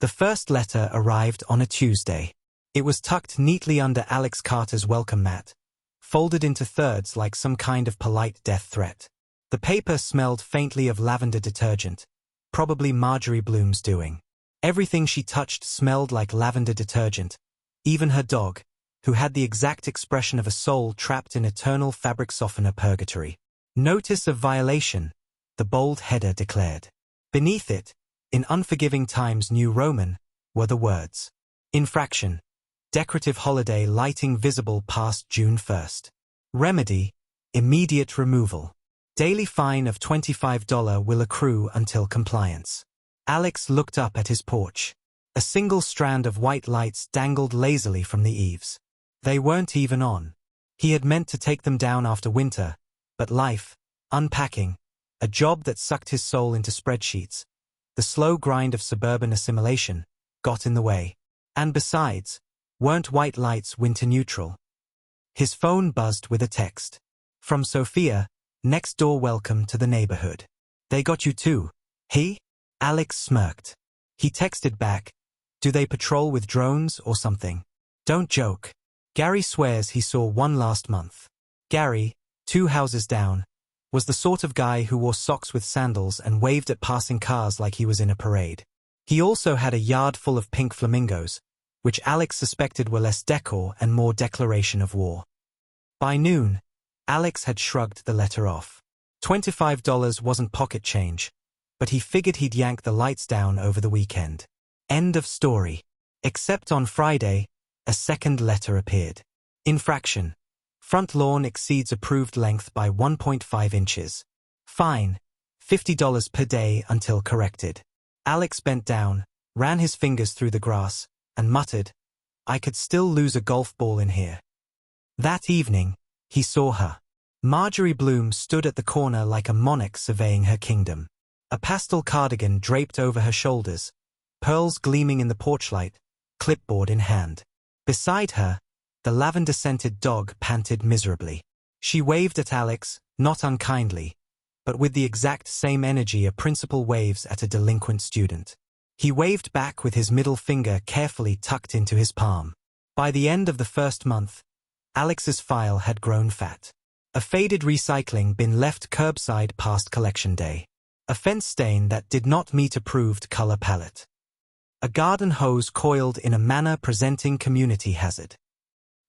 The first letter arrived on a Tuesday. It was tucked neatly under Alex Carter's welcome mat, folded into thirds like some kind of polite death threat. The paper smelled faintly of lavender detergent, probably Marjorie Bloom's doing. Everything she touched smelled like lavender detergent, even her dog, who had the exact expression of a soul trapped in eternal fabric softener purgatory. Notice of violation, the bold header declared. Beneath it, in unforgiving Times New Roman, were the words, infraction, decorative holiday lighting visible past June 1st. Remedy, immediate removal. Daily fine of $25 will accrue until compliance. Alex looked up at his porch. A single strand of white lights dangled lazily from the eaves. They weren't even on. He had meant to take them down after winter, but life, unpacking, a job that sucked his soul into spreadsheets, the slow grind of suburban assimilation, got in the way. And besides, weren't white lights winter neutral? His phone buzzed with a text. From Sophia, next door welcome to the neighborhood. They got you too, he? Alex smirked. He texted back, do they patrol with drones or something? Don't joke. Gary swears he saw one last month. Gary, 2 houses down, was the sort of guy who wore socks with sandals and waved at passing cars like he was in a parade. He also had a yard full of pink flamingos, which Alex suspected were less decor and more declaration of war. By noon, Alex had shrugged the letter off. $25 wasn't pocket change, but he figured he'd yank the lights down over the weekend. End of story. Except on Friday, a second letter appeared. Infraction. Front lawn exceeds approved length by 1.5 inches. Fine. $50 per day until corrected. Alex bent down, ran his fingers through the grass, and muttered, I could still lose a golf ball in here. That evening, he saw her. Marjorie Bloom stood at the corner like a monarch surveying her kingdom. A pastel cardigan draped over her shoulders, pearls gleaming in the porchlight, clipboard in hand. Beside her, the lavender-scented dog panted miserably. She waved at Alex, not unkindly, but with the exact same energy a principal waves at a delinquent student. He waved back with his middle finger carefully tucked into his palm. By the end of the first month, Alex's file had grown fat. A faded recycling bin left curbside past collection day. A fence stain that did not meet approved color palette. A garden hose coiled in a manner presenting community hazard.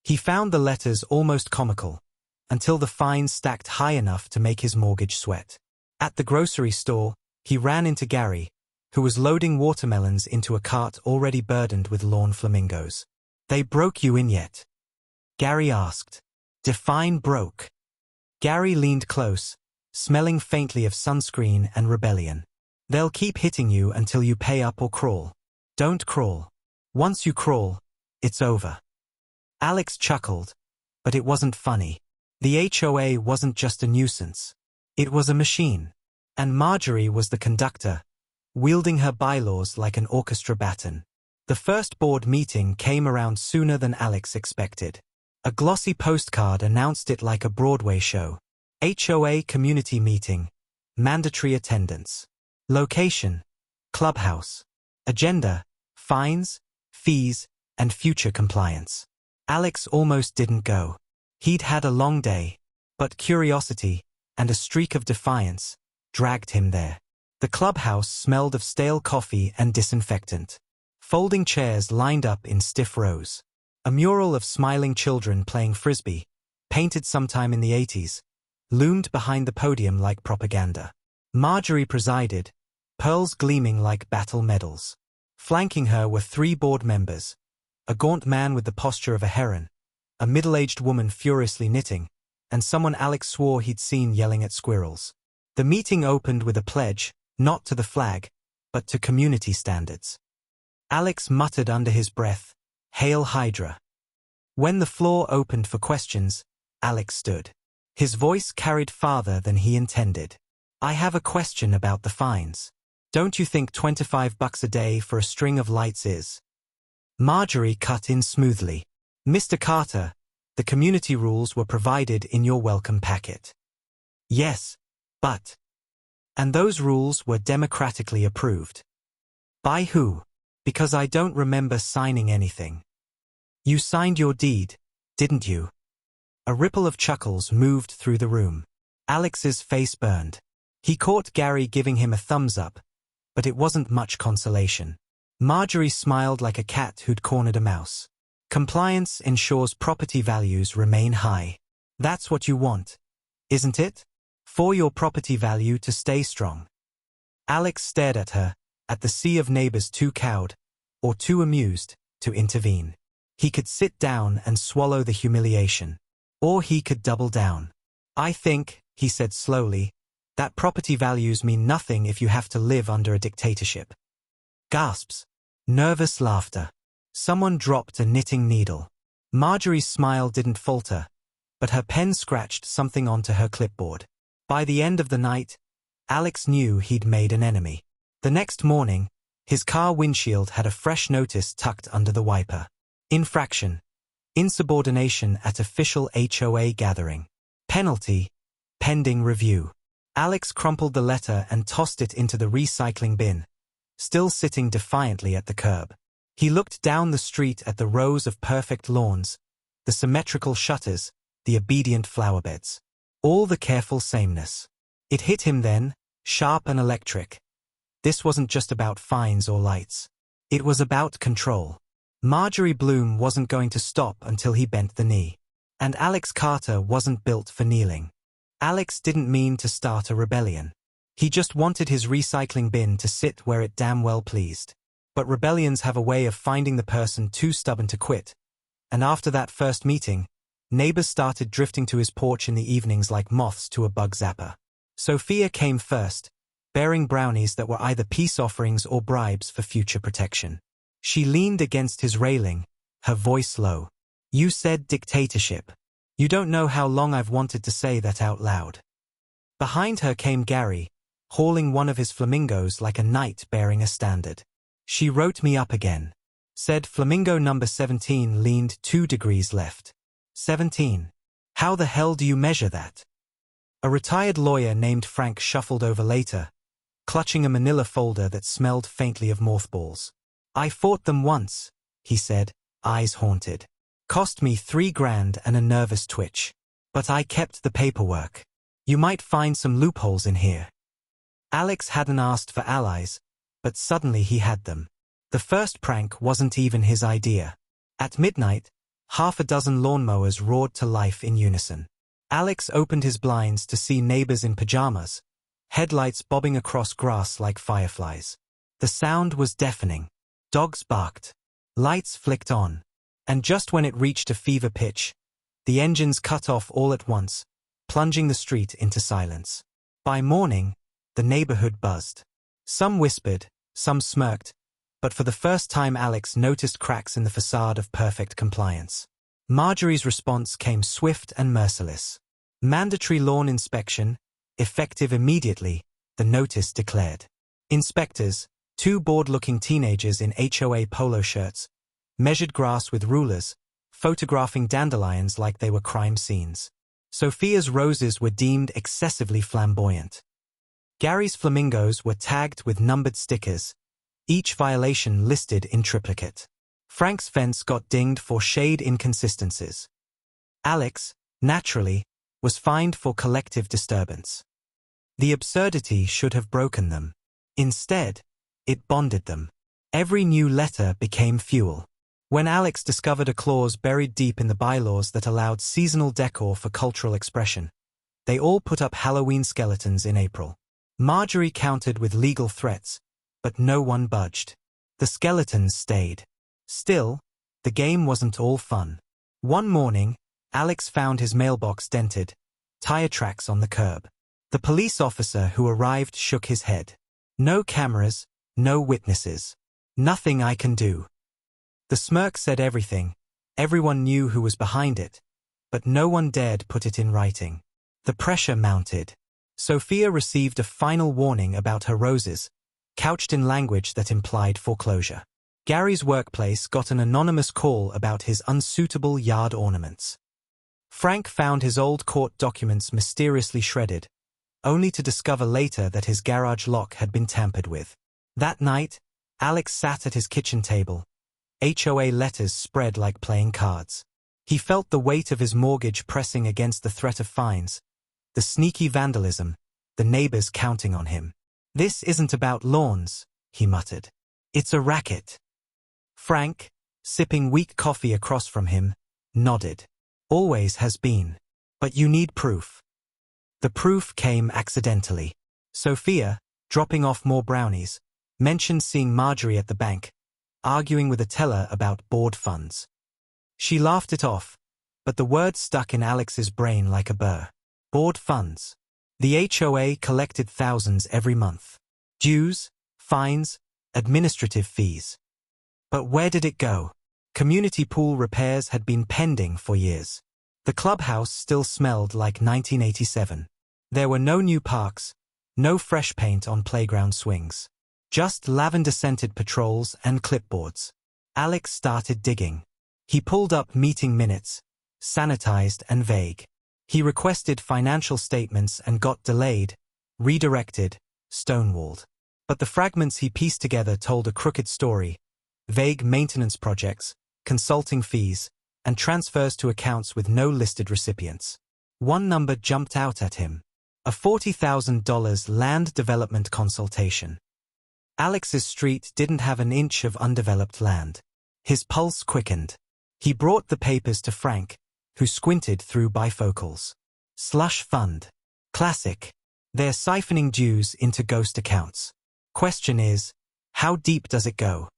He found the letters almost comical, until the fines stacked high enough to make his mortgage sweat. At the grocery store, he ran into Gary, who was loading watermelons into a cart already burdened with lawn flamingos. They broke you in yet? Gary asked. Define broke. Gary leaned close, smelling faintly of sunscreen and rebellion. They'll keep hitting you until you pay up or crawl. Don't crawl. Once you crawl, it's over. Alex chuckled, but it wasn't funny. The HOA wasn't just a nuisance. It was a machine. And Marjorie was the conductor, wielding her bylaws like an orchestra baton. The first board meeting came around sooner than Alex expected. A glossy postcard announced it like a Broadway show. HOA community meeting. Mandatory attendance. Location. Clubhouse. Agenda. Fines, fees, and future compliance. Alex almost didn't go. He'd had a long day, but curiosity, and a streak of defiance, dragged him there. The clubhouse smelled of stale coffee and disinfectant. Folding chairs lined up in stiff rows. A mural of smiling children playing frisbee, painted sometime in the 80s, loomed behind the podium like propaganda. Marjorie presided, pearls gleaming like battle medals. Flanking her were 3 board members, a gaunt man with the posture of a heron, a middle-aged woman furiously knitting, and someone Alex swore he'd seen yelling at squirrels. The meeting opened with a pledge, not to the flag, but to community standards. Alex muttered under his breath, Hail Hydra. When the floor opened for questions, Alex stood. His voice carried farther than he intended. I have a question about the fines. Don't you think $25 a day for a string of lights is? Marjorie cut in smoothly. Mr. Carter, the community rules were provided in your welcome packet. Yes, but... And those rules were democratically approved. By who? Because I don't remember signing anything. You signed your deed, didn't you? A ripple of chuckles moved through the room. Alex's face burned. He caught Gary giving him a thumbs up, but it wasn't much consolation. Marjorie smiled like a cat who'd cornered a mouse. Compliance ensures property values remain high. That's what you want, isn't it? For your property value to stay strong. Alex stared at her, at the sea of neighbors too cowed, or too amused, to intervene. He could sit down and swallow the humiliation. Or he could double down. I think, he said slowly, that property values mean nothing if you have to live under a dictatorship. Gasps. Nervous laughter. Someone dropped a knitting needle. Marjorie's smile didn't falter, but her pen scratched something onto her clipboard. By the end of the night, Alex knew he'd made an enemy. The next morning, his car windshield had a fresh notice tucked under the wiper. Infraction. Insubordination at official HOA gathering. Penalty. Pending review. Alex crumpled the letter and tossed it into the recycling bin, still sitting defiantly at the curb. He looked down the street at the rows of perfect lawns, the symmetrical shutters, the obedient flowerbeds. All the careful sameness. It hit him then, sharp and electric. This wasn't just about fines or lights. It was about control. Marjorie Bloom wasn't going to stop until he bent the knee. And Alex Carter wasn't built for kneeling. Alex didn't mean to start a rebellion. He just wanted his recycling bin to sit where it damn well pleased. But rebellions have a way of finding the person too stubborn to quit. And after that first meeting, neighbors started drifting to his porch in the evenings like moths to a bug zapper. Sophia came first, bearing brownies that were either peace offerings or bribes for future protection. She leaned against his railing, her voice low. You said dictatorship. You don't know how long I've wanted to say that out loud. Behind her came Gary, hauling one of his flamingos like a knight bearing a standard. She wrote me up again. Said flamingo number 17 leaned 2 degrees left. 17. How the hell do you measure that? A retired lawyer named Frank shuffled over later, clutching a manila folder that smelled faintly of mothballs. I fought them once, he said, eyes haunted. Cost me $3,000 and a nervous twitch. But I kept the paperwork. You might find some loopholes in here. Alex hadn't asked for allies, but suddenly he had them. The first prank wasn't even his idea. At midnight, half a dozen lawnmowers roared to life in unison. Alex opened his blinds to see neighbors in pajamas, headlights bobbing across grass like fireflies. The sound was deafening. Dogs barked. Lights flicked on. And just when it reached a fever pitch, the engines cut off all at once, plunging the street into silence. By morning, the neighborhood buzzed. Some whispered, some smirked, but for the first time Alex noticed cracks in the facade of perfect compliance. Marjorie's response came swift and merciless. Mandatory lawn inspection, effective immediately, the notice declared. Inspectors, 2 bored-looking teenagers in HOA polo shirts, measured grass with rulers, photographing dandelions like they were crime scenes. Sophia's roses were deemed excessively flamboyant. Gary's flamingos were tagged with numbered stickers, each violation listed in triplicate. Frank's fence got dinged for shade inconsistencies. Alex, naturally, was fined for collective disturbance. The absurdity should have broken them. Instead, it bonded them. Every new letter became fuel. When Alex discovered a clause buried deep in the bylaws that allowed seasonal decor for cultural expression, they all put up Halloween skeletons in April. Marjorie countered with legal threats, but no one budged. The skeletons stayed. Still, the game wasn't all fun. One morning, Alex found his mailbox dented, tire tracks on the curb. The police officer who arrived shook his head. No cameras, no witnesses. Nothing I can do. The smirk said everything. Everyone knew who was behind it, but no one dared put it in writing. The pressure mounted. Sophia received a final warning about her roses, couched in language that implied foreclosure. Gary's workplace got an anonymous call about his unsuitable yard ornaments. Frank found his old court documents mysteriously shredded, only to discover later that his garage lock had been tampered with. That night, Alex sat at his kitchen table. HOA letters spread like playing cards. He felt the weight of his mortgage pressing against the threat of fines, the sneaky vandalism, the neighbors counting on him. "This isn't about lawns," he muttered. "It's a racket." Frank, sipping weak coffee across from him, nodded. "Always has been. But you need proof." The proof came accidentally. Sophia, dropping off more brownies, mentioned seeing Marjorie at the bank, arguing with a teller about board funds. She laughed it off, but the word stuck in Alex's brain like a burr. Board funds. The HOA collected thousands every month. Dues, fines, administrative fees. But where did it go? Community pool repairs had been pending for years. The clubhouse still smelled like 1987. There were no new parks, no fresh paint on playground swings. Just lavender-scented patrols and clipboards. Alex started digging. He pulled up meeting minutes, sanitized and vague. He requested financial statements and got delayed, redirected, stonewalled. But the fragments he pieced together told a crooked story: vague maintenance projects, consulting fees, and transfers to accounts with no listed recipients. One number jumped out at him: a $40,000 land development consultation. Alex's street didn't have an inch of undeveloped land. His pulse quickened. He brought the papers to Frank, who squinted through bifocals. Slush fund. Classic. They're siphoning dues into ghost accounts. Question is, how deep does it go?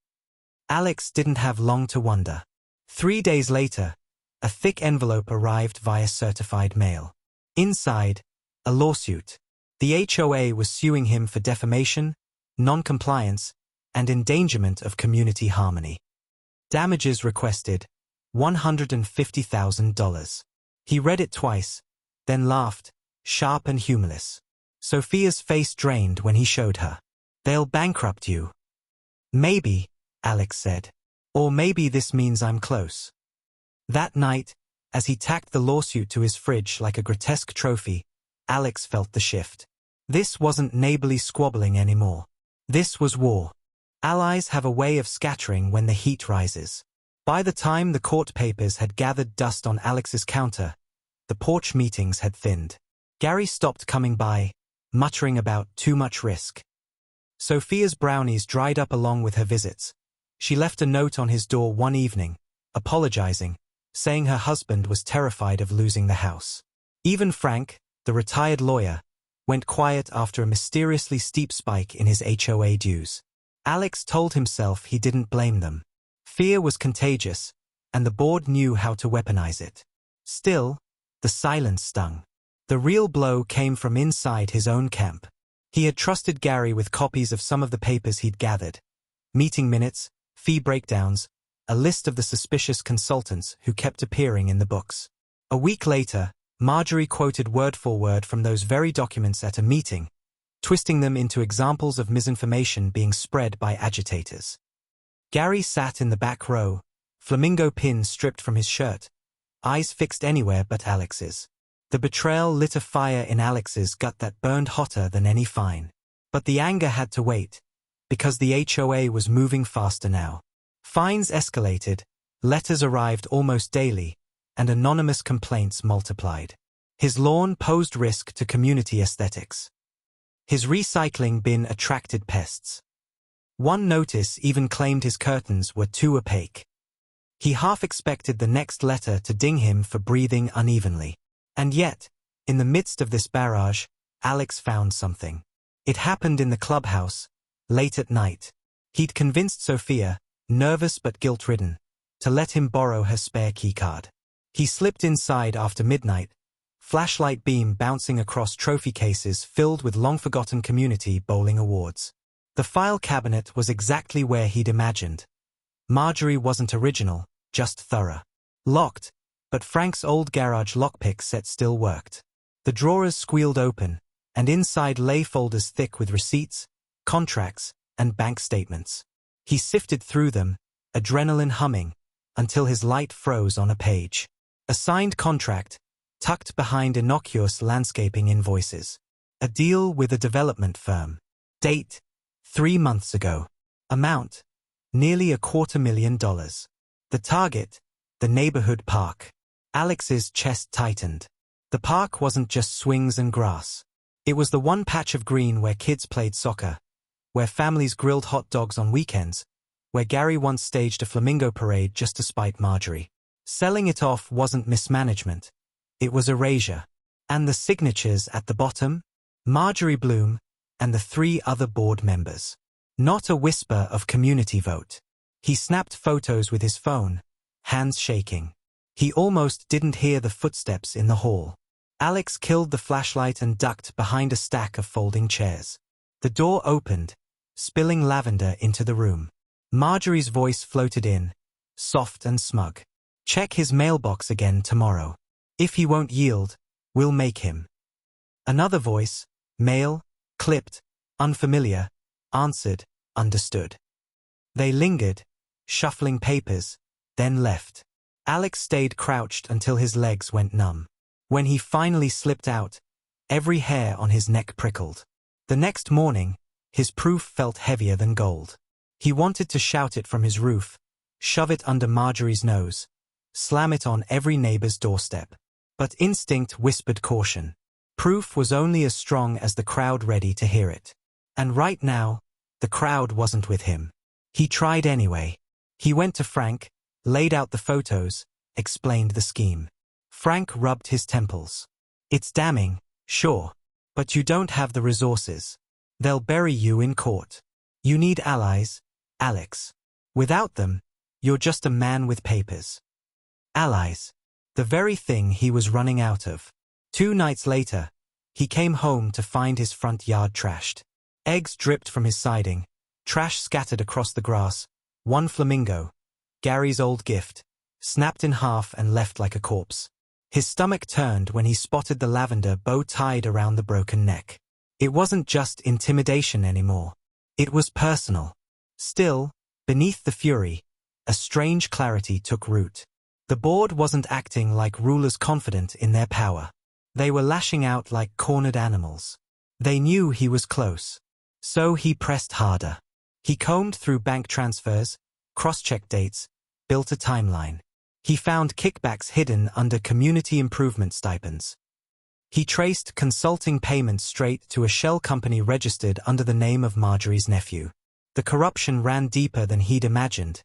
Alex didn't have long to wonder. 3 days later, a thick envelope arrived via certified mail. Inside, a lawsuit. The HOA was suing him for defamation, non-compliance, and endangerment of community harmony. Damages requested: $150,000. He read it twice, then laughed, sharp and humorless. Sophia's face drained when he showed her. "They'll bankrupt you." "Maybe," Alex said. "Or maybe this means I'm close." That night, as he tacked the lawsuit to his fridge like a grotesque trophy, Alex felt the shift. This wasn't neighborly squabbling anymore. This was war. Allies have a way of scattering when the heat rises. By the time the court papers had gathered dust on Alex's counter, the porch meetings had thinned. Gary stopped coming by, muttering about too much risk. Sophia's brownies dried up along with her visits. She left a note on his door one evening, apologizing, saying her husband was terrified of losing the house. Even Frank, the retired lawyer, went quiet after a mysteriously steep spike in his HOA dues. Alex told himself he didn't blame them. Fear was contagious, and the board knew how to weaponize it. Still, the silence stung. The real blow came from inside his own camp. He had trusted Gary with copies of some of the papers he'd gathered: meeting minutes, fee breakdowns, a list of the suspicious consultants who kept appearing in the books. A week later, Marjorie quoted word for word from those very documents at a meeting, twisting them into examples of misinformation being spread by agitators. Gary sat in the back row, flamingo pin stripped from his shirt, eyes fixed anywhere but Alex's. The betrayal lit a fire in Alex's gut that burned hotter than any fine. But the anger had to wait, because the HOA was moving faster now. Fines escalated, letters arrived almost daily, and anonymous complaints multiplied. His lawn posed risk to community aesthetics. His recycling bin attracted pests. One notice even claimed his curtains were too opaque. He half expected the next letter to ding him for breathing unevenly. And yet, in the midst of this barrage, Alex found something. It happened in the clubhouse, late at night. He'd convinced Sophia, nervous but guilt-ridden, to let him borrow her spare keycard. He slipped inside after midnight, flashlight beam bouncing across trophy cases filled with long-forgotten community bowling awards. The file cabinet was exactly where he'd imagined. Marjorie wasn't original, just thorough. Locked, but Frank's old garage lockpick set still worked. The drawers squealed open, and inside lay folders thick with receipts, contracts, and bank statements. He sifted through them, adrenaline humming, until his light froze on a page. A signed contract, tucked behind innocuous landscaping invoices. A deal with a development firm. Date: 3 months ago. Amount: nearly $250,000. The target: the neighborhood park. Alex's chest tightened. The park wasn't just swings and grass. It was the one patch of green where kids played soccer, where families grilled hot dogs on weekends, where Gary once staged a flamingo parade just to spite Marjorie. Selling it off wasn't mismanagement. It was erasure. And the signatures at the bottom? Marjorie Bloom and the 3 other board members. Not a whisper of community vote. He snapped photos with his phone, hands shaking. He almost didn't hear the footsteps in the hall. Alex killed the flashlight and ducked behind a stack of folding chairs. The door opened, spilling lavender into the room. Marjorie's voice floated in, soft and smug. Check his mailbox again tomorrow. If he won't yield, we'll make him. Another voice, male, clipped, unfamiliar, answered, understood. They lingered, shuffling papers, then left. Alex stayed crouched until his legs went numb. When he finally slipped out, every hair on his neck prickled. The next morning, his proof felt heavier than gold. He wanted to shout it from his roof, shove it under Marjorie's nose, slam it on every neighbor's doorstep. But instinct whispered caution. Proof was only as strong as the crowd ready to hear it. And right now, the crowd wasn't with him. He tried anyway. He went to Frank, laid out the photos, explained the scheme. Frank rubbed his temples. It's damning, sure, but you don't have the resources. They'll bury you in court. You need allies, Alex. Without them, you're just a man with papers. Allies. The very thing he was running out of. 2 nights later, he came home to find his front yard trashed. Eggs dripped from his siding, trash scattered across the grass, one flamingo, Gary's old gift, snapped in half and left like a corpse. His stomach turned when he spotted the lavender bow tied around the broken neck. It wasn't just intimidation anymore. It was personal. Still, beneath the fury, a strange clarity took root. The board wasn't acting like rulers confident in their power. They were lashing out like cornered animals. They knew he was close. So he pressed harder. He combed through bank transfers, cross-checked dates, built a timeline. He found kickbacks hidden under community improvement stipends. He traced consulting payments straight to a shell company registered under the name of Marjorie's nephew. The corruption ran deeper than he'd imagined.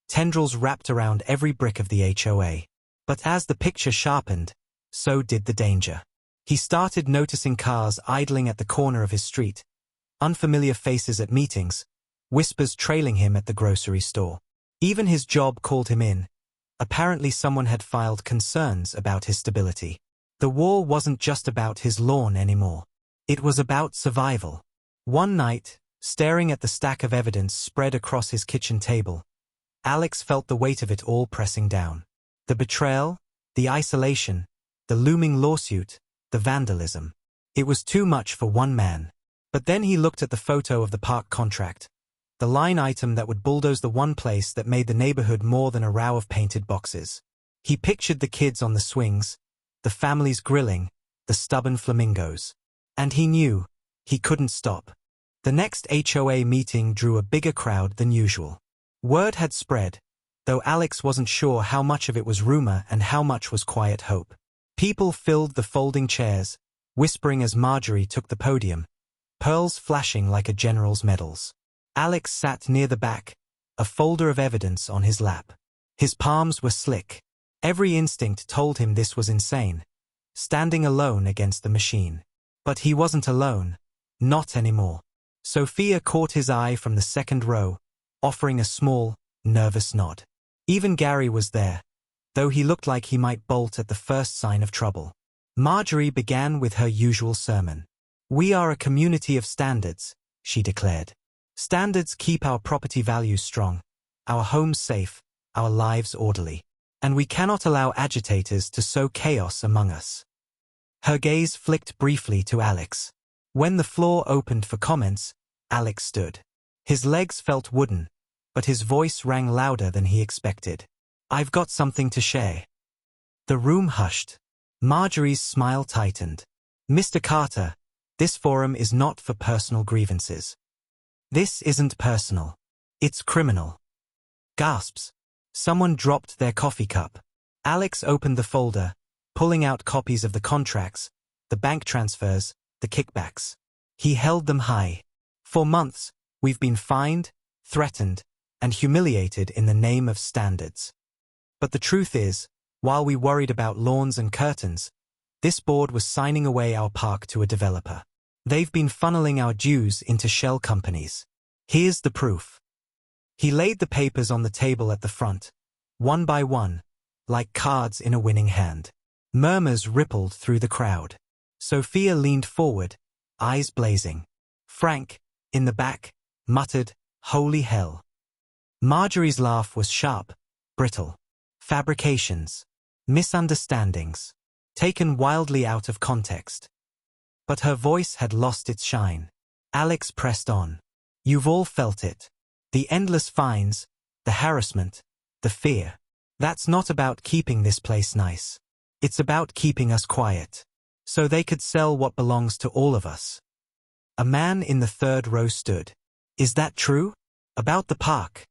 Tendrils wrapped around every brick of the HOA. But as the picture sharpened, so did the danger. He started noticing cars idling at the corner of his street, unfamiliar faces at meetings, whispers trailing him at the grocery store. Even his job called him in. Apparently someone had filed concerns about his stability. The war wasn't just about his lawn anymore. It was about survival. One night, staring at the stack of evidence spread across his kitchen table, Alex felt the weight of it all pressing down. The betrayal, the isolation, the looming lawsuit, the vandalism. It was too much for one man. But then he looked at the photo of the park contract, the line item that would bulldoze the one place that made the neighborhood more than a row of painted boxes. He pictured the kids on the swings, the families grilling, the stubborn flamingos. And he knew he couldn't stop. The next HOA meeting drew a bigger crowd than usual. Word had spread, though Alex wasn't sure how much of it was rumor and how much was quiet hope. People filled the folding chairs, whispering as Marjorie took the podium, pearls flashing like a general's medals. Alex sat near the back, a folder of evidence on his lap. His palms were slick. Every instinct told him this was insane, standing alone against the machine. But he wasn't alone. Not anymore. Sophia caught his eye from the second row, offering a small, nervous nod. Even Gary was there, though he looked like he might bolt at the first sign of trouble. Marjorie began with her usual sermon. "We are a community of standards," she declared. "Standards keep our property values strong, our homes safe, our lives orderly. And we cannot allow agitators to sow chaos among us." Her gaze flicked briefly to Alex. When the floor opened for comments, Alex stood. His legs felt wooden, but his voice rang louder than he expected. "I've got something to share." The room hushed. Marjorie's smile tightened. "Mr. Carter, this forum is not for personal grievances." "This isn't personal. It's criminal. Gasps. Someone dropped their coffee cup. Alex opened the folder, pulling out copies of the contracts, the bank transfers, the kickbacks. He held them high. For months, we've been fined, threatened, and humiliated in the name of standards. But the truth is, while we worried about lawns and curtains, this board was signing away our park to a developer. They've been funneling our dues into shell companies. Here's the proof. He laid the papers on the table at the front, one by one, like cards in a winning hand. Murmurs rippled through the crowd. Sophia leaned forward, eyes blazing. Frank, in the back, muttered, "Holy hell." Marjorie's laugh was sharp, brittle. Fabrications. Misunderstandings. Taken wildly out of context. But her voice had lost its shine. Alex pressed on. You've all felt it. The endless fines, the harassment, the fear. That's not about keeping this place nice. It's about keeping us quiet. So they could sell what belongs to all of us. A man in the third row stood. Is that true? About the park?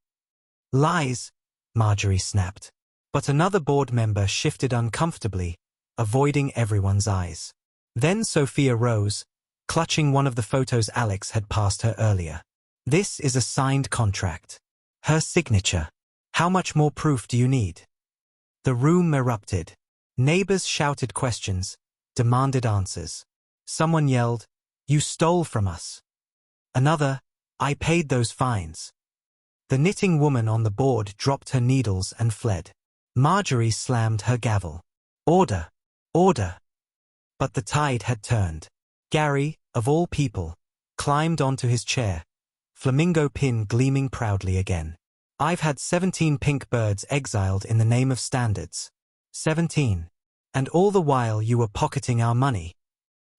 Lies, Marjorie snapped. But another board member shifted uncomfortably, avoiding everyone's eyes. Then Sophia rose, clutching one of the photos Alex had passed her earlier. This is a signed contract. Her signature. How much more proof do you need? The room erupted. Neighbors shouted questions, demanded answers. Someone yelled, "You stole from us." Another, "I paid those fines." The knitting woman on the board dropped her needles and fled. Marjorie slammed her gavel. Order! Order! But the tide had turned. Gary, of all people, climbed onto his chair, flamingo pin gleaming proudly again. I've had 17 pink birds exiled in the name of standards. 17. And all the while you were pocketing our money.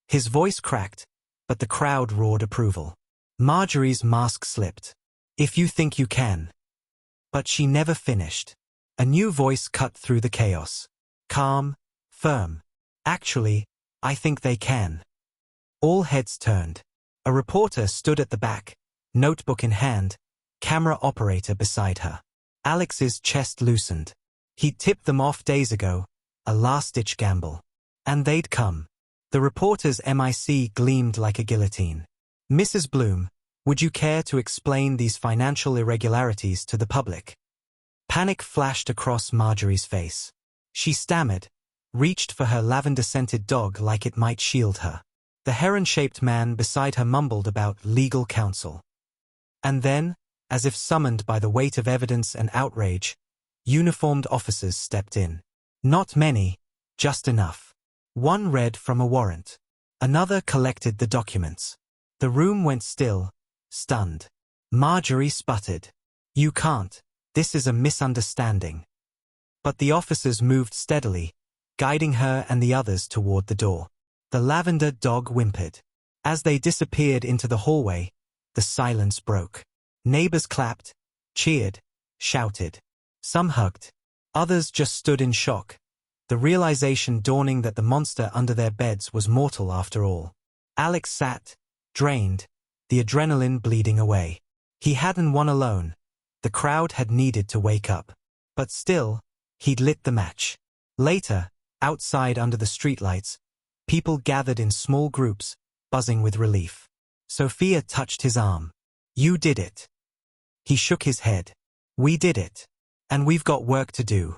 His voice cracked, but the crowd roared approval. Marjorie's mask slipped. If you think you can. But she never finished. A new voice cut through the chaos. Calm, firm. Actually, I think they can. All heads turned. A reporter stood at the back, notebook in hand, camera operator beside her. Alex's chest loosened. He'd tipped them off days ago, a last-ditch gamble. And they'd come. The reporter's MIC gleamed like a guillotine. Mrs. Bloom, would you care to explain these financial irregularities to the public? Panic flashed across Marjorie's face. She stammered, reached for her lavender-scented dog like it might shield her. The heron-shaped man beside her mumbled about legal counsel. And then, as if summoned by the weight of evidence and outrage, uniformed officers stepped in. Not many, just enough. One read from a warrant. Another collected the documents. The room went still, stunned. Marjorie sputtered. You can't. This is a misunderstanding. But the officers moved steadily, guiding her and the others toward the door. The lavender dog whimpered. As they disappeared into the hallway, the silence broke. Neighbors clapped, cheered, shouted. Some hugged. Others just stood in shock, the realization dawning that the monster under their beds was mortal after all. Alex sat, drained, the adrenaline bleeding away. He hadn't won alone. The crowd had needed to wake up. But still, he'd lit the match. Later, outside under the streetlights, people gathered in small groups, buzzing with relief. Sophia touched his arm. You did it. He shook his head. We did it. And we've got work to do.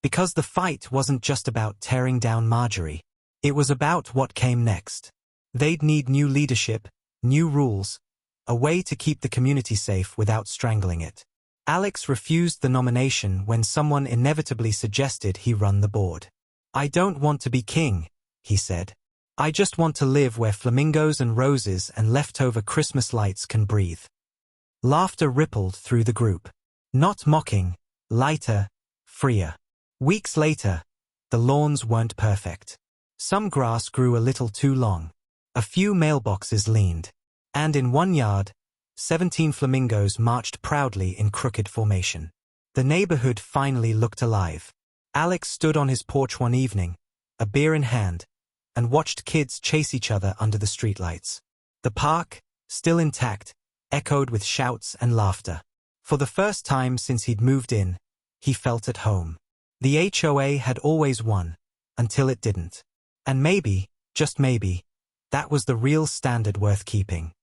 Because the fight wasn't just about tearing down Marjorie. It was about what came next. They'd need new leadership, new rules, a way to keep the community safe without strangling it. Alex refused the nomination when someone inevitably suggested he run the board. I don't want to be king, he said. I just want to live where flamingos and roses and leftover Christmas lights can breathe. Laughter rippled through the group. Not mocking, lighter, freer. Weeks later, the lawns weren't perfect. Some grass grew a little too long. A few mailboxes leaned. And in one yard, 17 flamingos marched proudly in crooked formation. The neighborhood finally looked alive. Alex stood on his porch one evening, a beer in hand, and watched kids chase each other under the streetlights. The park, still intact, echoed with shouts and laughter. For the first time since he'd moved in, he felt at home. The HOA had always won, until it didn't. And maybe, just maybe, that was the real standard worth keeping.